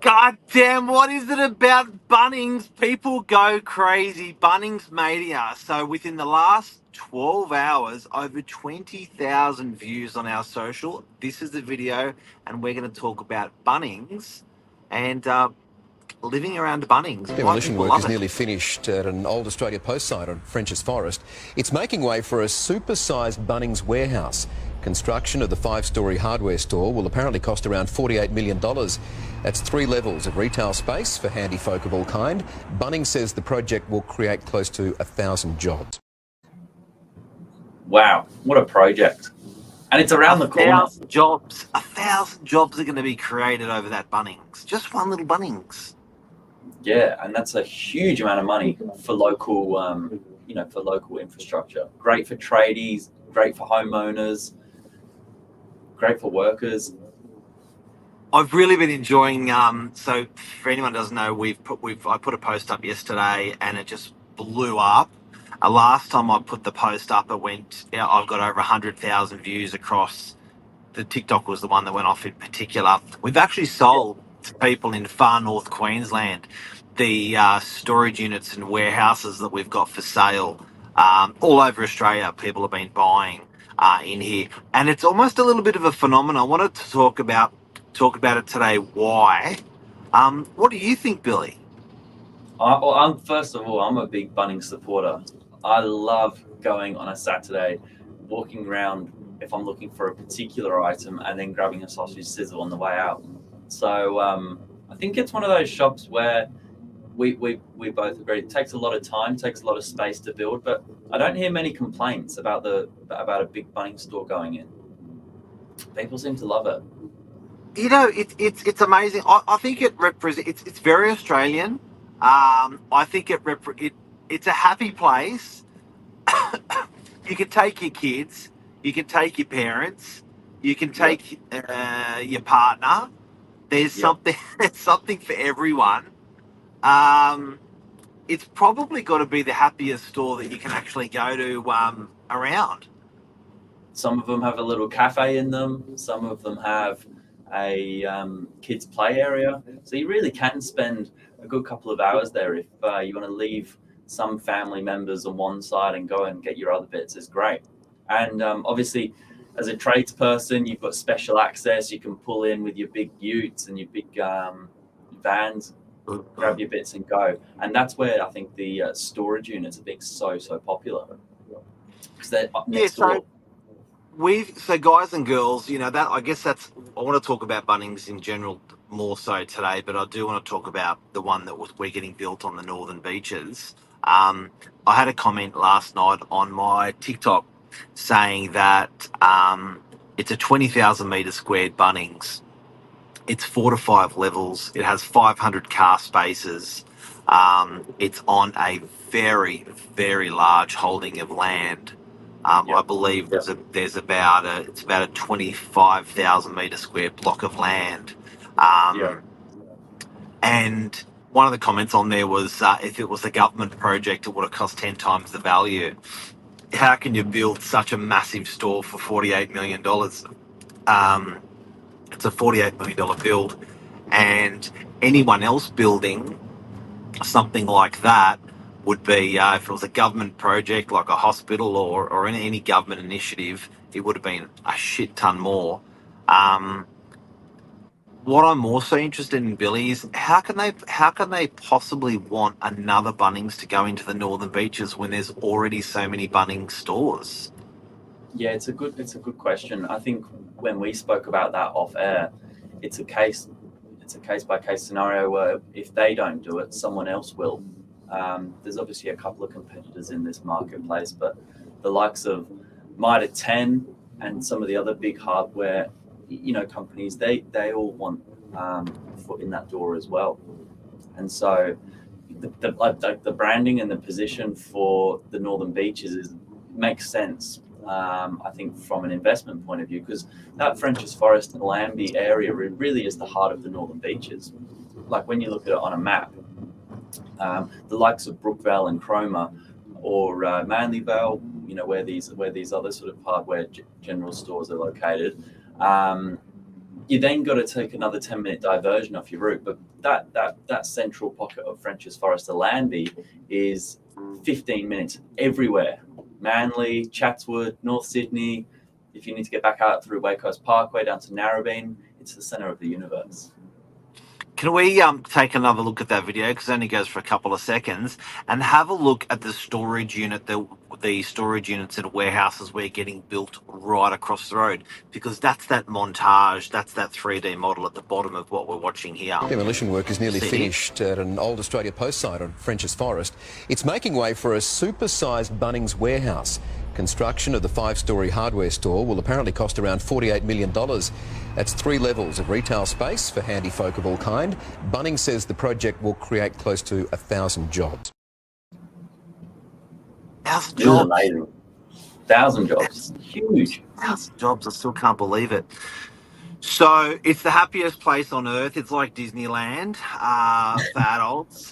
God damn, what is it about Bunnings? People go crazy. Bunnings Mania. So within the last 12 hours, over 20,000 views on our social. This is the video, and we're going to talk about Bunnings and living around Bunnings. Why Demolition people work love is it. nearly finished at an old Australia Post site on French's Forest. It's making way for a super-sized Bunnings warehouse. Construction of the 5-storey hardware store will apparently cost around $48 million. That's 3 levels of retail space for handy folk of all kind. Bunnings says the project will create close to 1,000 jobs. Wow, what a project. And it's around the corner. 1,000 jobs. 1,000 jobs are going to be created over that Bunnings. Just one little Bunnings. Yeah, and that's a huge amount of money for local, for local infrastructure. Great for tradies, great for homeowners, great for workers. I've really been enjoying. So for anyone who doesn't know, I put a post up yesterday, and it just blew up. Last time I put the post up, I've got over 100,000 views across. The TikTok was the one that went off in particular. We've actually sold to people in far north Queensland the storage units and warehouses that we've got for sale. All over Australia, people have been buying in here, and it's almost a little bit of a phenomenon. I wanted to talk about it today. Why? What do you think, Billy? First of all, I'm a big Bunnings supporter. I love going on a Saturday, walking around if I'm looking for a particular item, and then grabbing a sausage sizzle on the way out. So I think it's one of those shops where we both agree it takes a lot of time, takes a lot of space to build, but I don't hear many complaints about a big Bunnings store going in. People seem to love it. You know, it's amazing. I think it represents. It's very Australian. I think it's a happy place. You can take your kids, you can take your parents, you can take your partner. There's something. There's something for everyone. It's probably got to be the happiest store that you can actually go to around. Some of them have a little cafe in them. Some of them have a kids play area. So you really can spend a good couple of hours there if you want to leave some family members on one side and go and get your other bits. Is great. And obviously, as a tradesperson, you've got special access. You can pull in with your big utes and your big vans, grab your bits and go. And that's where I think the storage units are being so popular, because they're next door. So guys and girls, I want to talk about Bunnings in general more so today, but I do want to talk about the one that we're getting built on the northern beaches. I had a comment last night on my TikTok saying that it's a 20,000 metre squared Bunnings. It's 4 to 5 levels. It has 500 car spaces. It's on a very, very large holding of land. I believe it's about a 25,000 metre square block of land. And one of the comments on there was, if it was a government project, it would have cost 10 times the value. How can you build such a massive store for $48 million? It's a $48 million build, and anyone else building something like that would be, if it was a government project like a hospital or any government initiative, it would have been a shit ton more. What I'm also interested in, Billy, is how can they possibly want another Bunnings to go into the northern beaches when there's already so many Bunnings stores? Yeah, it's a good question. I think when we spoke about that off air, it's a case by case scenario where if they don't do it, someone else will. There's obviously a couple of competitors in this marketplace, but the likes of Mitre 10 and some of the other big hardware, companies, they all want a foot in that door as well. And so the branding and the position for the northern beaches makes sense. I think from an investment point of view, because that French's Forest and Lambie area really is the heart of the northern beaches. Like when you look at it on a map, the likes of Brookvale and Cromer, or Manlyvale, where these other sort of hardware general stores are located, you then got to take another 10-minute diversion off your route. But that central pocket of French's Forest to Lanby is 15 minutes everywhere. Manly, Chatswood, North Sydney. If you need to get back out through Way Coast Parkway down to Narrabeen, it's the centre of the universe. Can we take another look at that video, because it only goes for a couple of seconds, and have a look at the storage unit, the storage units and warehouses we're getting built right across the road, because that's that montage, that's that 3D model at the bottom of what we're watching here. Demolition work is nearly finished at an old Australia Post site on French's Forest. It's making way for a super-sized Bunnings warehouse. Construction of the 5-storey hardware store will apparently cost around $48 million. That's 3 levels of retail space for handy folk of all kind. Bunnings says the project will create close to 1,000 jobs. 1,000 This is jobs. amazing. 1,000 jobs. Huge. 1,000 jobs. I still can't believe it. So it's the happiest place on earth. It's like Disneyland for adults.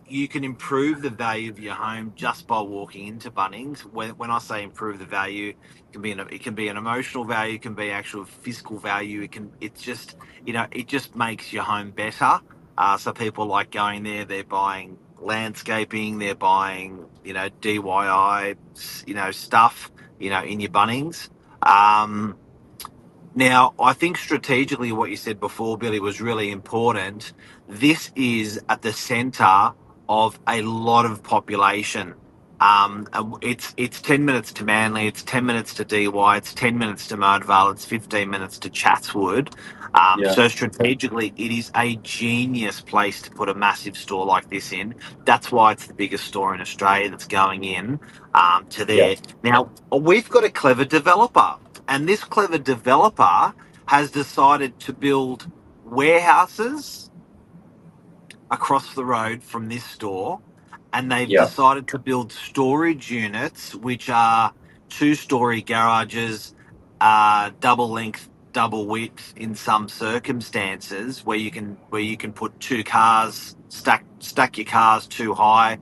You can improve the value of your home just by walking into Bunnings. When I say improve the value, it can be an emotional value, it can be actual physical value. It just makes your home better. So people like going there. They're buying landscaping. They're buying DIY stuff in your Bunnings. Now, I think strategically what you said before, Billy, was really important. This is at the centre of a lot of population. It's 10 minutes to Manly, it's 10 minutes to DY, it's 10 minutes to Mudvale, it's 15 minutes to Chatswood. So strategically, it is a genius place to put a massive store like this in. That's why it's the biggest store in Australia that's going in to there. Yeah. Now, we've got a clever developer. And this clever developer has decided to build warehouses across the road from this store. And they've decided to build storage units, which are 2-storey garages, double length, double width in some circumstances, where you can put 2 cars, stack your cars too high.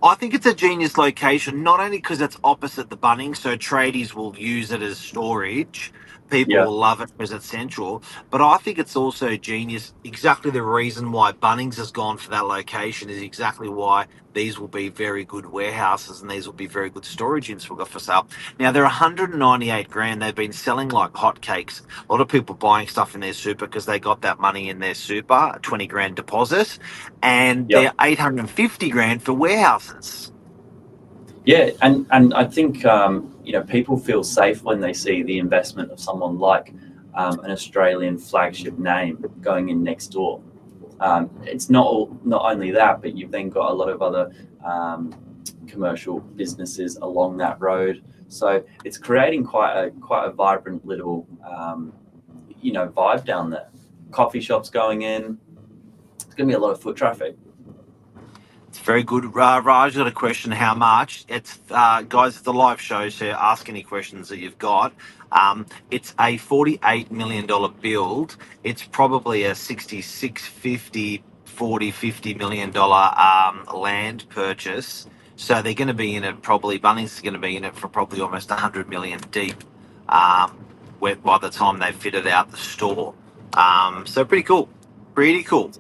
I think it's a genius location, not only because it's opposite the Bunnings, so tradies will use it as storage. People will love it because it's central. But I think it's also genius. Exactly the reason why Bunnings has gone for that location is exactly why these will be very good warehouses and these will be very good storage units we've got for sale. Now, they're 198 grand. They've been selling like hotcakes. A lot of people buying stuff in their super because they got that money in their super, a 20 grand deposit, and they're 850 grand for warehouses. Yeah, and I think people feel safe when they see the investment of someone like an Australian flagship name going in next door. It's not only that, but you've then got a lot of other commercial businesses along that road. So it's creating quite a vibrant little vibe down there. Coffee shops going in. It's going to be a lot of foot traffic. It's very good. Raj got a question. How much? It's guys, it's a live show, so ask any questions that you've got. It's a $48 million build. It's probably a 50 million dollar land purchase. So they're going to be in it probably. Bunnings is going to be in it for probably almost 100 million deep. By the time they fitted out the store. So pretty cool. Pretty cool.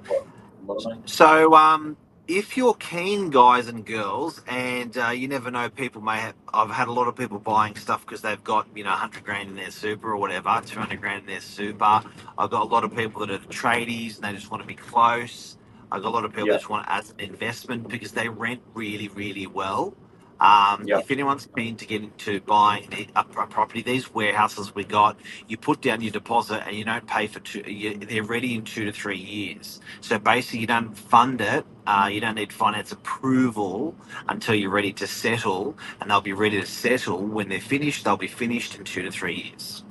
So if you're keen, guys and girls, and you never know, people may have. I've had a lot of people buying stuff because they've got 100 grand in their super or whatever, 200 grand in their super. I've got a lot of people that are tradies and they just want to be close. I've got a lot of people that just want to add an investment because they rent really, really well. If anyone's keen to get into buying a property, these warehouses we got, you put down your deposit and you don't pay for they're ready in 2 to 3 years. So basically you don't fund it, you don't need finance approval until you're ready to settle, and they'll be ready to settle when they're finished. They'll be finished in 2 to 3 years.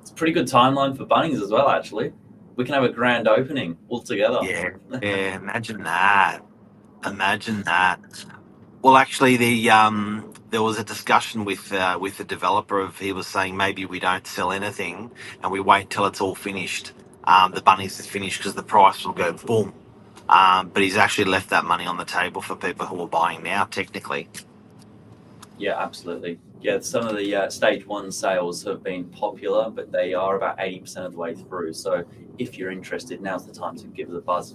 It's a pretty good timeline for Bunnings as well, actually. We can have a grand opening all together. Yeah, imagine that. Imagine that. Well, actually, there was a discussion with the developer. He was saying maybe we don't sell anything and we wait till it's all finished. The Bunnings is finished because the price will go boom. But he's actually left that money on the table for people who are buying now, technically. Yeah, absolutely. Yeah, some of the stage one sales have been popular, but they are about 80% of the way through. So if you're interested, now's the time to give it a buzz.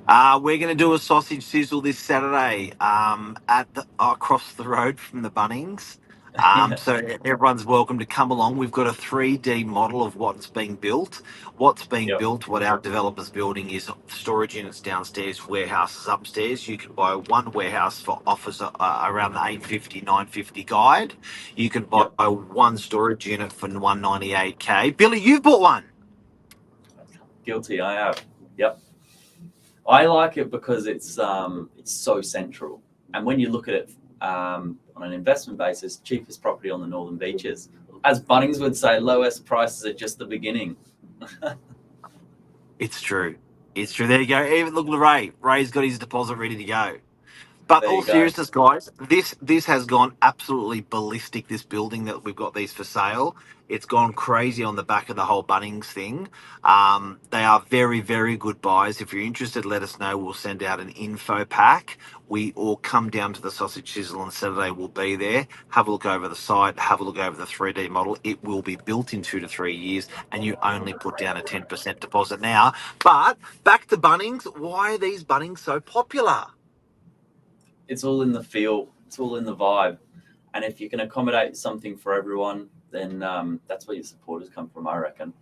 We're going to do a sausage sizzle this Saturday at across the road from the Bunnings. Yeah, So everyone's welcome to come along. We've got a 3D model of what's being built. What's being yep, built, what our developer's building is storage units downstairs, warehouses upstairs. You can buy one warehouse for offers around the 850, 950 guide. You can buy yep. one storage unit for 198K. Billy, you've bought one. Guilty, I have. Yep. I like it because it's so central, and when you look at it on an investment basis, cheapest property on the northern beaches. As Bunnings would say, lowest prices are just the beginning. It's true. It's true. There you go. Even look at Ray. Ray's got his deposit ready to go. But There all you go. seriousness, guys, this has gone absolutely ballistic. This building that we've got these for sale, it's gone crazy on the back of the whole Bunnings thing. They are very, very good buys. If you're interested, let us know. We'll send out an info pack. We all come down to the Sausage Sizzle on Saturday. We'll be there. Have a look over the site. Have a look over the 3D model. It will be built in 2 to 3 years, and you only put down a 10% deposit now. But back to Bunnings. Why are these Bunnings so popular? It's all in the feel. It's all in the vibe. And if you can accommodate something for everyone, then that's where your supporters come from, I reckon.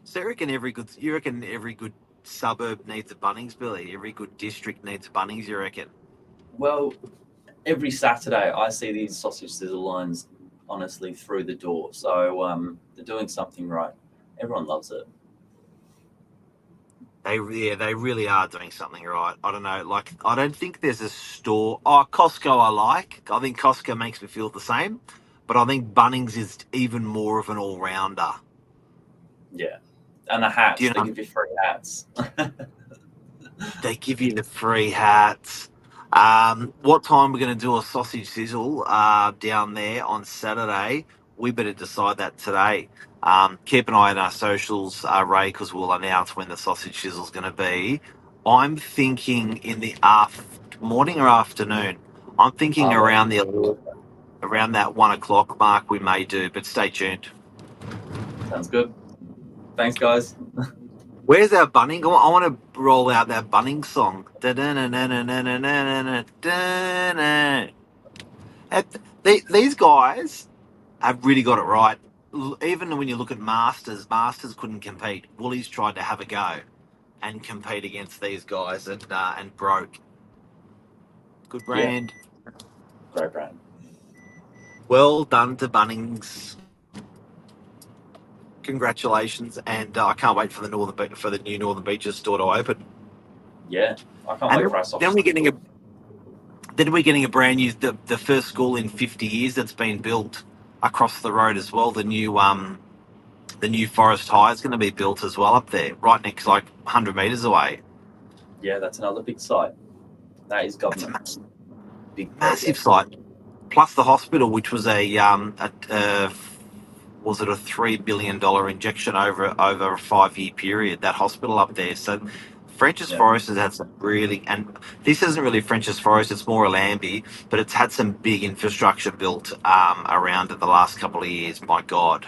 So you reckon every good suburb needs a Bunnings, Billy? Every good district needs a Bunnings, you reckon? Well, every Saturday I see these sausage sizzle lines, honestly, through the door. So they're doing something right. Everyone loves it. They really are doing something right. I don't know, like I don't think there's a store. Oh, Costco I like. I think Costco makes me feel the same, but I think Bunnings is even more of an all rounder. Yeah. And the Do hats, you they know? give you free hats. They give you the free hats. What time we're going to do a sausage sizzle down there on Saturday? We better decide that today. Keep an eye on our socials, Ray, because we'll announce when the sausage sizzle's going to be. I'm thinking in the morning or afternoon. I'm thinking Oh, around that 1 o'clock mark we may do, but stay tuned. sounds good. Thanks, guys. Where's our Bunning? I want to roll out that Bunning song. These guys have really got it right. Even when you look at Masters couldn't compete. Woolies tried to have a go and compete against these guys and broke. Good brand. Yeah, great brand. Well done to Bunnings. Congratulations, and I can't wait for the new Northern Beaches store to open. Yeah, I can't And wait for our sausage. then we're getting a brand new the first school in 50 years that's been built across the road as well. The new Forest High is going to be built as well up there, right next, like 100 meters away. Yeah, that's another big site. That is It's a government. Big massive project. site, plus the hospital, which was was it a $3 billion injection over a 5 year period? That hospital up there. So French's Yeah. Forest has had some really, and this isn't really French's Forest; it's more a Lambie, but it's had some big infrastructure built around it the last couple of years. My God.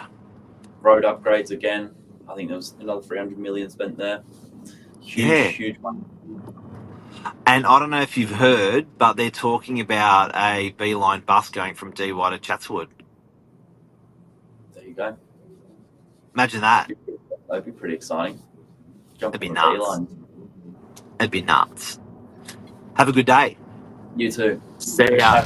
Road upgrades again. I think there was another 300 million spent there. Yeah. Huge one. And I don't know if you've heard, but they're talking about a Beeline bus going from Dee Why to Chatswood. There you go. Imagine that. That'd be pretty exciting. Jump That'd be on the nuts. Beeline. It'd be nuts. Have a good day. You too. See ya.